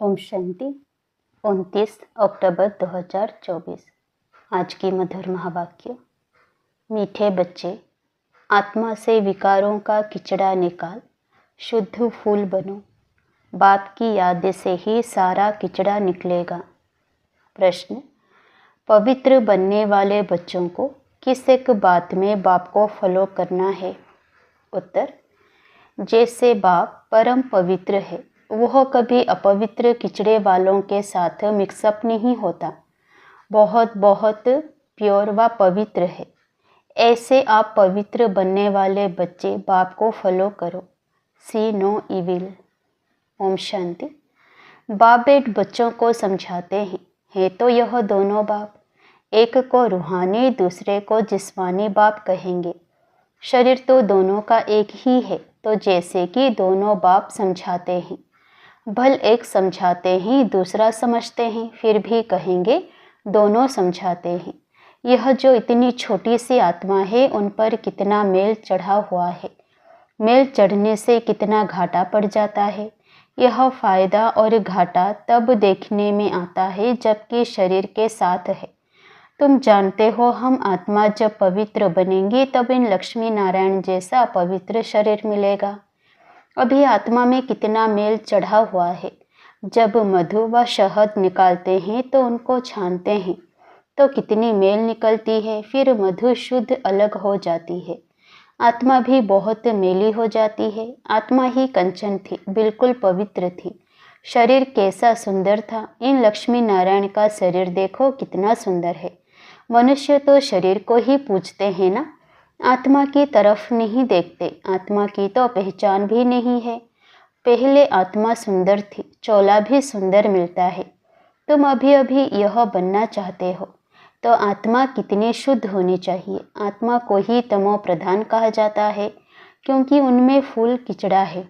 ओम शांति। 29 अक्टूबर 2024। आज की मधुर महावाक्य। मीठे बच्चे, आत्मा से विकारों का किचड़ा निकाल, शुद्ध फूल बनो। बाप की याद से ही सारा किचड़ा निकलेगा। प्रश्न, पवित्र बनने वाले बच्चों को किस एक बात में बाप को फॉलो करना है? उत्तर, जैसे बाप परम पवित्र है, वह कभी अपवित्र किचड़े वालों के साथ मिक्सअप नहीं होता। बहुत बहुत प्योर व पवित्र है। ऐसे आप पवित्र बनने वाले बच्चे बाप को फॉलो करो। सी नो इविल। ओम शांति। बाप बेट बच्चों को समझाते हैं तो यह दोनों बाप, एक को रूहानी दूसरे को जिस्मानी बाप कहेंगे। शरीर तो दोनों का एक ही है, तो जैसे कि दोनों बाप समझाते हैं, भल एक समझाते हैं दूसरा समझते हैं, फिर भी कहेंगे दोनों समझाते हैं। यह जो इतनी छोटी सी आत्मा है, उन पर कितना मेल चढ़ा हुआ है। मेल चढ़ने से कितना घाटा पड़ जाता है। यह फायदा और घाटा तब देखने में आता है जबकि शरीर के साथ है। तुम जानते हो, हम आत्मा जब पवित्र बनेंगे तब इन लक्ष्मी नारायण जैसा पवित्र शरीर मिलेगा। अभी आत्मा में कितना मेल चढ़ा हुआ है। जब मधु व शहद निकालते हैं तो उनको छानते हैं तो कितनी मेल निकलती है। फिर मधु शुद्ध अलग हो जाती है। आत्मा भी बहुत मेली हो जाती है। आत्मा ही कंचन थी, बिल्कुल पवित्र थी। शरीर कैसा सुंदर था। इन लक्ष्मी नारायण का शरीर देखो कितना सुंदर है। मनुष्य तो शरीर को ही पूजते हैं ना, आत्मा की तरफ नहीं देखते। आत्मा की तो पहचान भी नहीं है। पहले आत्मा सुंदर थी, चोला भी सुंदर मिलता है। तुम अभी अभी यह बनना चाहते हो तो आत्मा कितनी शुद्ध होनी चाहिए। आत्मा को ही तमो प्रधान कहा जाता है, क्योंकि उनमें फूल किचड़ा है।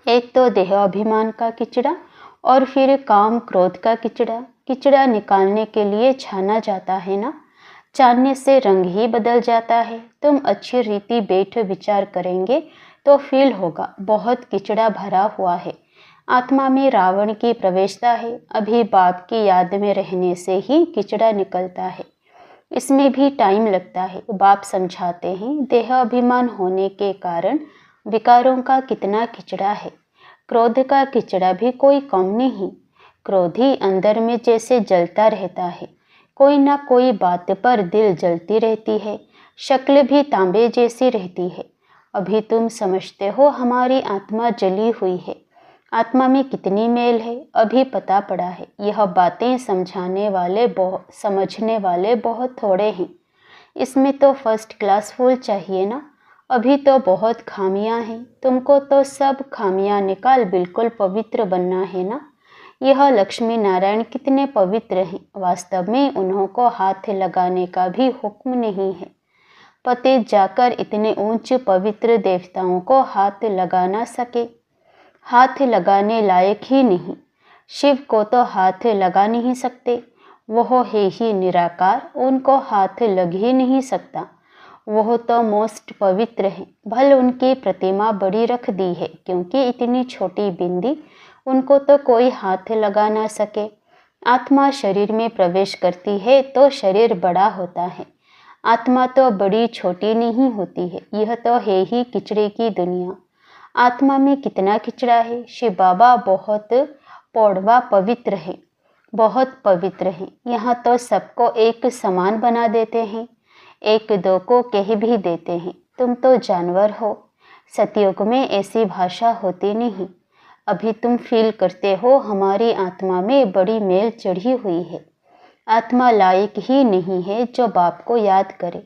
एक तो देह अभिमान का किचड़ा और फिर काम क्रोध का किचड़ा। किचड़ा निकालने के लिए छाना जाता है ना, छानने से रंग ही बदल जाता है। तुम अच्छी रीति बैठ विचार करेंगे तो फील होगा बहुत किचड़ा भरा हुआ है। आत्मा में रावण की प्रवेशता है। अभी बाप की याद में रहने से ही किचड़ा निकलता है। इसमें भी टाइम लगता है। बाप समझाते हैं देह अभिमान होने के कारण विकारों का कितना किचड़ा है। क्रोध का किचड़ा भी कोई कम नहीं। क्रोधी अंदर में जैसे जलता रहता है। कोई ना कोई बात पर दिल जलती रहती है। शक्ल भी तांबे जैसी रहती है। अभी तुम समझते हो हमारी आत्मा जली हुई है। आत्मा में कितनी मेल है, अभी पता पड़ा है। यह बातें समझने वाले बहुत थोड़े हैं। इसमें तो फर्स्ट क्लास फूल चाहिए ना। अभी तो बहुत खामियां हैं। तुमको तो सब खामियां निकाल बिल्कुल पवित्र बनना है ना। यह लक्ष्मी नारायण कितने पवित्र हैं। वास्तव में उन्हों को हाथ लगाने का भी हुक्म नहीं है। पति जाकर इतने ऊंच पवित्र देवताओं को हाथ लगा ना सके। हाथ लगाने लायक ही नहीं। शिव को तो हाथ लगा नहीं सकते। वह है ही निराकार, उनको हाथ लग ही नहीं सकता। वह तो मोस्ट पवित्र है। भल उनकी प्रतिमा बड़ी रख दी है, क्योंकि इतनी छोटी बिंदी उनको तो कोई हाथ लगा ना सके। आत्मा शरीर में प्रवेश करती है तो शरीर बड़ा होता है। आत्मा तो बड़ी छोटी नहीं होती है। यह तो है ही किचड़े की दुनिया। आत्मा में कितना किचड़ा है। शिव बाबा बहुत पौड़वा पवित्र है, बहुत पवित्र है। यहाँ तो सबको एक समान बना देते हैं, एक दो को कह भी देते हैं तुम तो जानवर हो। सतयुग में ऐसी भाषा होती नहीं। अभी तुम फील करते हो हमारी आत्मा में बड़ी मेल चढ़ी हुई है। आत्मा लायक ही नहीं है जो बाप को याद करे।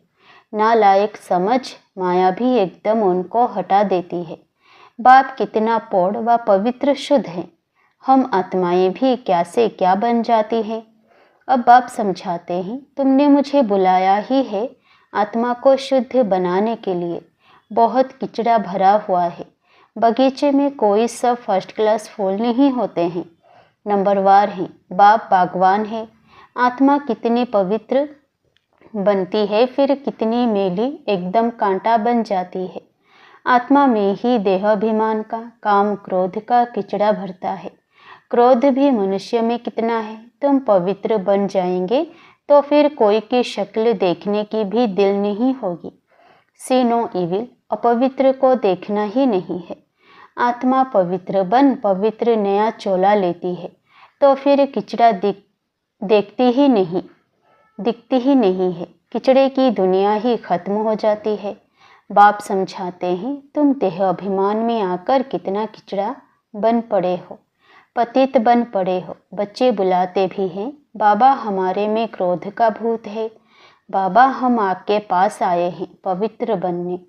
ना लायक समझ माया भी एकदम उनको हटा देती है। बाप कितना पौड़ व पवित्र शुद्ध है। हम आत्माएं भी क्या से क्या बन जाती हैं। अब बाप समझाते हैं तुमने मुझे बुलाया ही है आत्मा को शुद्ध बनाने के लिए। बहुत किचड़ा भरा हुआ है। बगीचे में कोई सब फर्स्ट क्लास फूल नहीं होते हैं, नंबरवार हैं। बाप बागवान है। आत्मा कितनी पवित्र बनती है, फिर कितनी मेली एकदम कांटा बन जाती है। आत्मा में ही देहाभिमान का, काम क्रोध का किचड़ा भरता है। क्रोध भी मनुष्य में कितना है। तुम पवित्र बन जाएंगे तो फिर कोई की शक्ल देखने की भी दिल नहीं होगी। सी नो इविल, अपवित्र को देखना ही नहीं है। आत्मा पवित्र बन पवित्र नया चोला लेती है तो फिर किचड़ा दिखती ही नहीं है। किचड़े की दुनिया ही खत्म हो जाती है। बाप समझाते हैं, तुम देह अभिमान में आकर कितना किचड़ा बन पड़े हो, पतित बन पड़े हो। बच्चे बुलाते भी हैं, बाबा हमारे में क्रोध का भूत है, बाबा हम आपके पास आए हैं पवित्र बनने।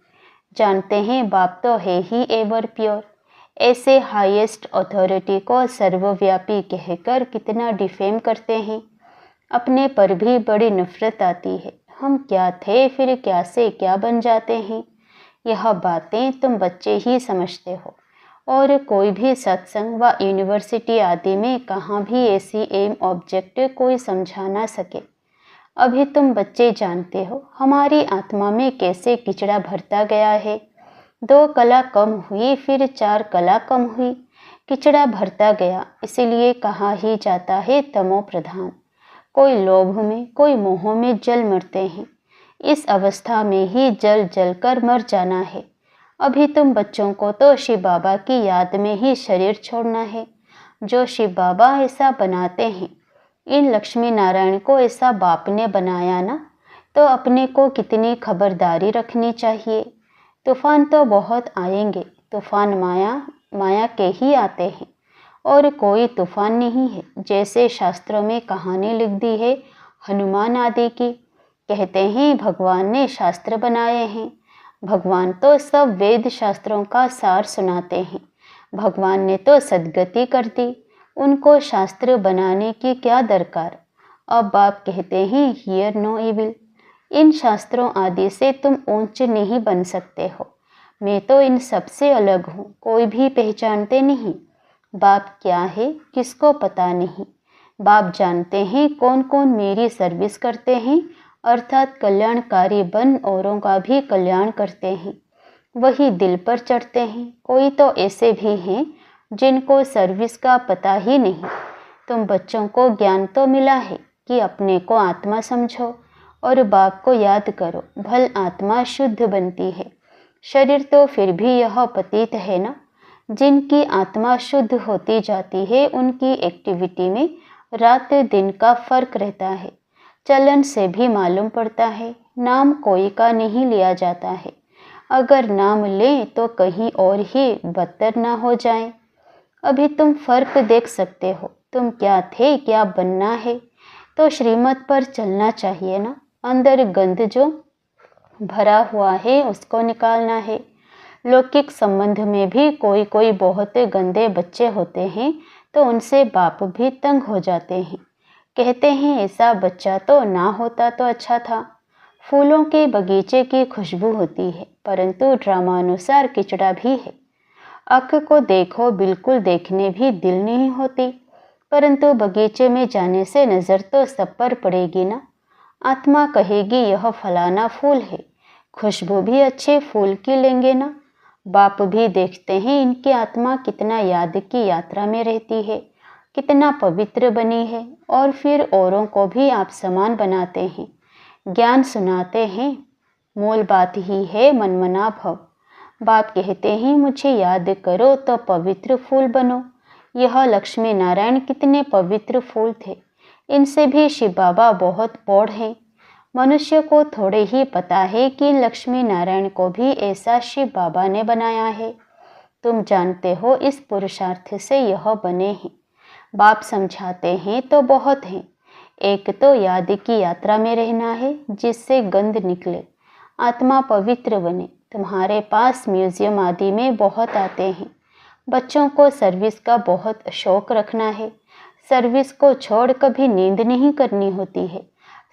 जानते हैं बाप तो है ही एवर प्योर। ऐसे हाईएस्ट अथॉरिटी को सर्वव्यापी कहकर कितना डिफेम करते हैं। अपने पर भी बड़ी नफरत आती है। हम क्या थे फिर क्या से क्या बन जाते हैं। यह बातें तुम बच्चे ही समझते हो और कोई भी सत्संग व यूनिवर्सिटी आदि में कहाँ भी ऐसी एम ऑब्जेक्ट कोई समझा ना सके। अभी तुम बच्चे जानते हो हमारी आत्मा में कैसे किचड़ा भरता गया है। 2 कला कम हुई फिर 4 कला कम हुई, किचड़ा भरता गया। इसीलिए कहा ही जाता है तमो प्रधान। कोई लोभ में कोई मोह में जल मरते हैं। इस अवस्था में ही जल जल कर मर जाना है। अभी तुम बच्चों को तो शिव बाबा की याद में ही शरीर छोड़ना है। जो शिव बाबा ऐसा बनाते हैं, इन लक्ष्मी नारायण को ऐसा बाप ने बनाया ना, तो अपने को कितनी खबरदारी रखनी चाहिए। तूफान तो बहुत आएंगे, तूफान माया के ही आते हैं और कोई तूफान नहीं है। जैसे शास्त्रों में कहानी लिख दी है हनुमान आदि की। कहते हैं भगवान ने शास्त्र बनाए हैं। भगवान तो सब वेद शास्त्रों का सार सुनाते हैं। भगवान ने तो सद्गति कर दी, उनको शास्त्र बनाने की क्या दरकार। अब बाप कहते हैं हियर नो इविल। इन शास्त्रों आदि से तुम ऊंच नहीं बन सकते हो। मैं तो इन सबसे अलग हूँ, कोई भी पहचानते नहीं। बाप क्या है किसको पता नहीं। बाप जानते हैं कौन कौन मेरी सर्विस करते हैं, अर्थात कल्याणकारी बन औरों का भी कल्याण करते हैं। वही दिल पर चढ़ते हैं। कोई तो ऐसे भी हैं जिनको सर्विस का पता ही नहीं। तुम बच्चों को ज्ञान तो मिला है कि अपने को आत्मा समझो और बाप को याद करो, भल आत्मा शुद्ध बनती है। शरीर तो फिर भी यह पतित है ना। जिनकी आत्मा शुद्ध होती जाती है उनकी एक्टिविटी में रात दिन का फर्क रहता है। चलन से भी मालूम पड़ता है। नाम कोई का नहीं लिया जाता है। अगर नाम लें तो कहीं और ही बदतर ना हो जाएं। अभी तुम फर्क देख सकते हो। तुम क्या थे क्या बनना है, तो श्रीमत पर चलना चाहिए ना। अंदर गंद जो भरा हुआ है उसको निकालना है। लौकिक संबंध में भी कोई कोई बहुत गंदे बच्चे होते हैं तो उनसे बाप भी तंग हो जाते हैं। कहते हैं ऐसा बच्चा तो ना होता तो अच्छा था। फूलों के बगीचे की खुशबू होती है, परंतु ड्रामानुसार किचड़ा भी है। आँख को देखो बिल्कुल देखने भी दिल नहीं होती, परंतु बगीचे में जाने से नज़र तो सब पर पड़ेगी ना। आत्मा कहेगी यह फलाना फूल है, खुशबू भी अच्छे फूल की लेंगे ना। बाप भी देखते हैं इनकी आत्मा कितना याद की यात्रा में रहती है, कितना पवित्र बनी है, और फिर औरों को भी आप समान बनाते हैं, ज्ञान सुनाते हैं। मूल बात ही है मनमना भव। बाप कहते हैं मुझे याद करो तो पवित्र फूल बनो। यह लक्ष्मी नारायण कितने पवित्र फूल थे। इनसे भी शिव बाबा बहुत बौढ़ हैं। मनुष्य को थोड़े ही पता है कि लक्ष्मी नारायण को भी ऐसा शिव बाबा ने बनाया है। तुम जानते हो इस पुरुषार्थ से यह बने हैं। बाप समझाते हैं तो बहुत हैं। एक तो याद की यात्रा में रहना है जिससे गंध निकले, आत्मा पवित्र बने। तुम्हारे पास म्यूजियम आदि में बहुत आते हैं। बच्चों को सर्विस का बहुत शौक रखना है। सर्विस को छोड़ कभी नींद नहीं करनी होती है।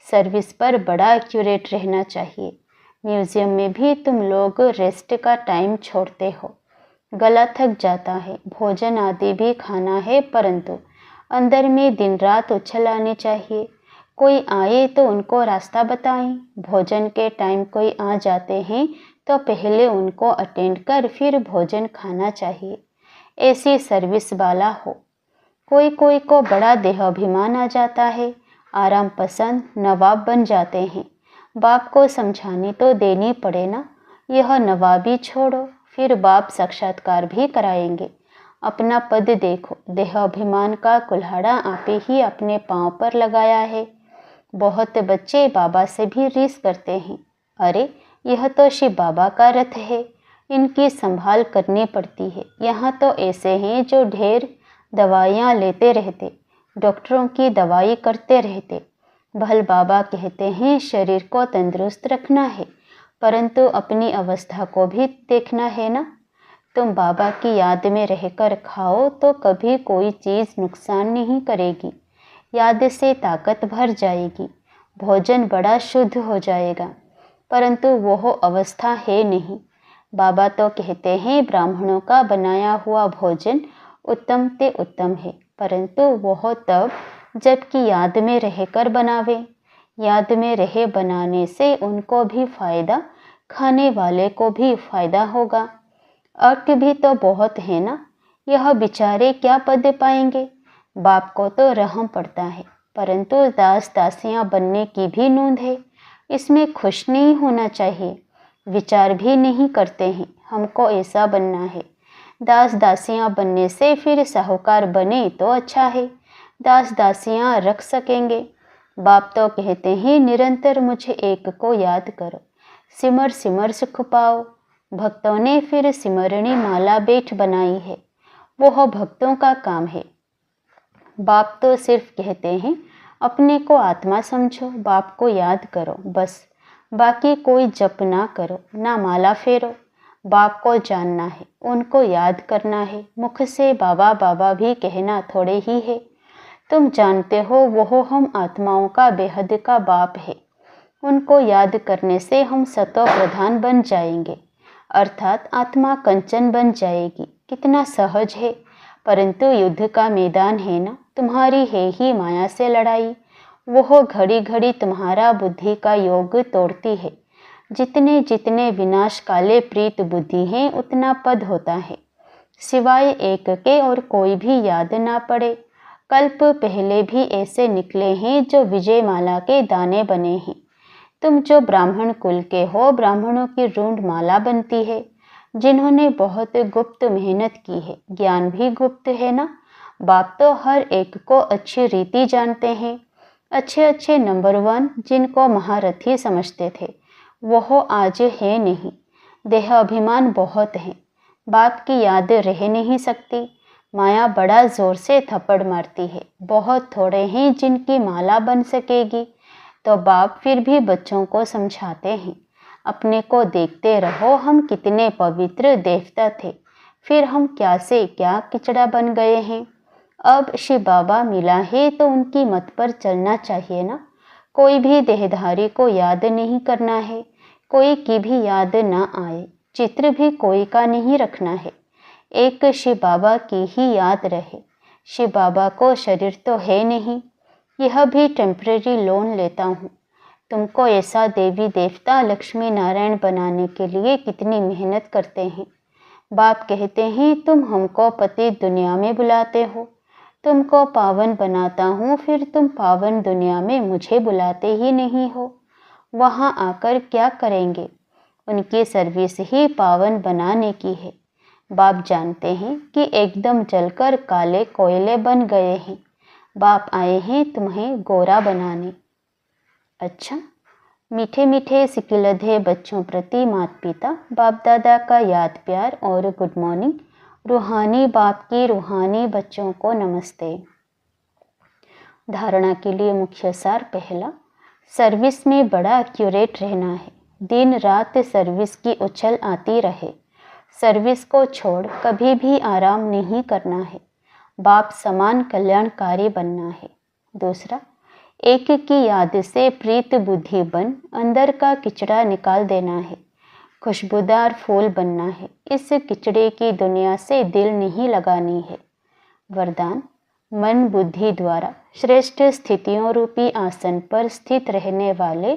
सर्विस पर बड़ा एक्यूरेट रहना चाहिए। म्यूजियम में भी तुम लोग रेस्ट का टाइम छोड़ते हो। गला थक जाता है, भोजन आदि भी खाना है, परंतु अंदर में दिन रात उछल आनी चाहिए। कोई आए तो उनको रास्ता बताएं। भोजन के टाइम कोई आ जाते हैं तो पहले उनको अटेंड कर फिर भोजन खाना चाहिए। ऐसी सर्विस वाला हो। कोई कोई को बड़ा देहाभिमान आ जाता है, आराम पसंद नवाब बन जाते हैं। बाप को समझानी तो देनी पड़े ना, यह नवाबी छोड़ो, फिर बाप साक्षात्कार भी कराएंगे। अपना पद देखो, देहाभिमान का कुल्हाड़ा आपे ही अपने पांव पर लगाया है। बहुत बच्चे बाबा से भी रीस करते हैं, अरे यह तो शिव बाबा का रथ है, इनकी संभाल करनी पड़ती है। यहाँ तो ऐसे हैं जो ढेर दवाइयाँ लेते रहते, डॉक्टरों की दवाई करते रहते। भल बाबा कहते हैं शरीर को तंदुरुस्त रखना है, परंतु अपनी अवस्था को भी देखना है ना। तुम बाबा की याद में रहकर खाओ तो कभी कोई चीज़ नुकसान नहीं करेगी, याद से ताकत भर जाएगी, भोजन बड़ा शुद्ध हो जाएगा, परंतु वह अवस्था है नहीं। बाबा तो कहते हैं ब्राह्मणों का बनाया हुआ भोजन उत्तम ते उत्तम है, परंतु वह तब जबकि याद में रहकर बनावे। याद में रहे बनाने से उनको भी फायदा, खाने वाले को भी फायदा होगा। अर्थ भी तो बहुत है ना, यह बेचारे क्या पद पाएंगे। बाप को तो रहम पड़ता है, परंतु दास दासियां बनने की भी नूंद है, इसमें खुश नहीं होना चाहिए। विचार भी नहीं करते हैं हमको ऐसा बनना है। दास दासियां बनने से फिर साहूकार बने तो अच्छा है, दास दासियां रख सकेंगे। बाप तो कहते हैं निरंतर मुझे एक को याद करो, सिमर सिमर सुख पाओ। भक्तों ने फिर सिमरणी माला बेट बनाई है, वह भक्तों का काम है। बाप तो सिर्फ कहते हैं अपने को आत्मा समझो, बाप को याद करो, बस बाकी कोई जप ना करो, ना माला फेरो। बाप को जानना है, उनको याद करना है। मुख से बाबा बाबा भी कहना थोड़े ही है। तुम जानते हो वो हम आत्माओं का बेहद का बाप है। उनको याद करने से हम सतो प्रधान बन जाएंगे, अर्थात आत्मा कंचन बन जाएगी। कितना सहज है, परंतु युद्ध का मैदान है ना, तुम्हारी है ही माया से लड़ाई। वह घड़ी घड़ी तुम्हारा बुद्धि का योग तोड़ती है। जितने जितने विनाश काले प्रीत बुद्धि हैं उतना पद होता है, सिवाय एक के और कोई भी याद ना पड़े। कल्प पहले भी ऐसे निकले हैं जो विजय माला के दाने बने हैं। तुम जो ब्राह्मण कुल के हो, ब्राह्मणों की रूंड माला बनती है, जिन्होंने बहुत गुप्त मेहनत की है। ज्ञान भी गुप्त है ना। बाप तो हर एक को अच्छी रीति जानते हैं। अच्छे अच्छे नंबर 1 जिनको महारथी समझते थे, वह आज है नहीं। देह अभिमान बहुत है, बाप की याद रह नहीं सकती। माया बड़ा जोर से थप्पड़ मारती है। बहुत थोड़े हैं जिनकी माला बन सकेगी। तो बाप फिर भी बच्चों को समझाते हैं, अपने को देखते रहो, हम कितने पवित्र देवता थे, फिर हम क्या से क्या किचड़ा बन गए हैं। अब शिव बाबा मिला है तो उनकी मत पर चलना चाहिए ना। कोई भी देहधारी को याद नहीं करना है, कोई की भी याद ना आए। चित्र भी कोई का नहीं रखना है, एक शिव बाबा की ही याद रहे। शिव बाबा को शरीर तो है नहीं, यह भी टेम्परेरी लोन लेता हूँ। तुमको ऐसा देवी देवता लक्ष्मी नारायण बनाने के लिए कितनी मेहनत करते हैं। बाप कहते हैं तुम हमको पति दुनिया में बुलाते हो, तुमको पावन बनाता हूँ, फिर तुम पावन दुनिया में मुझे बुलाते ही नहीं हो। वहाँ आकर क्या करेंगे। उनकी सर्विस ही पावन बनाने की है। बाप जानते हैं कि एकदम जलकर काले कोयले बन गए हैं। बाप आए हैं तुम्हें गोरा बनाने। अच्छा, मीठे मीठे सिकिलधे बच्चों प्रति माता पिता बाप दादा का याद प्यार और गुड मॉर्निंग। रूहानी बाप की रूहानी बच्चों को नमस्ते। धारणा के लिए मुख्य सार पहला, सर्विस में बड़ा एक्यूरेट रहना है। दिन रात सर्विस की उछल आती रहे। सर्विस को छोड़ कभी भी आराम नहीं करना है। बाप समान कल्याणकारी बनना है। दूसरा, एक की याद से प्रीत बुद्धि बन अंदर का किचड़ा निकाल देना है। खुशबूदार फूल बनना है। इस किचड़े की दुनिया से दिल नहीं लगानी है। वरदान, मन बुद्धि द्वारा श्रेष्ठ स्थितियों रूपी आसन पर स्थित रहने वाले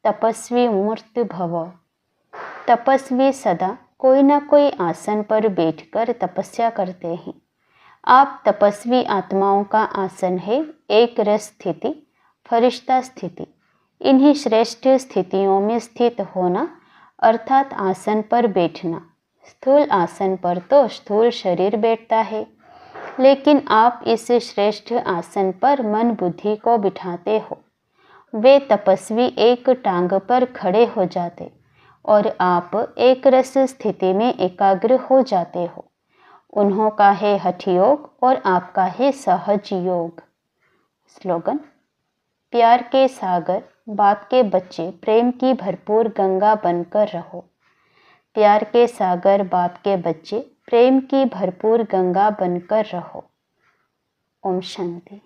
तपस्वी मूर्त भव। तपस्वी सदा कोई ना कोई आसन पर बैठकर तपस्या करते हैं। आप तपस्वी आत्माओं का आसन है एक रस स्थिति, फरिश्ता स्थिति। इन्हीं श्रेष्ठ स्थितियों में स्थित होना अर्थात आसन पर बैठना। स्थूल आसन पर तो स्थूल शरीर बैठता है, लेकिन आप इस श्रेष्ठ आसन पर मन बुद्धि को बिठाते हो। वे तपस्वी एक टांग पर खड़े हो जाते और आप एक रस स्थिति में एकाग्र हो जाते हो। उन्हों का है हठ योग और आपका है सहज योग। स्लोगन: प्यार के सागर बाप के बच्चे, प्रेम की भरपूर गंगा बनकर रहो। प्यार के सागर बाप के बच्चे, प्रेम की भरपूर गंगा बनकर रहो। ओम शांति।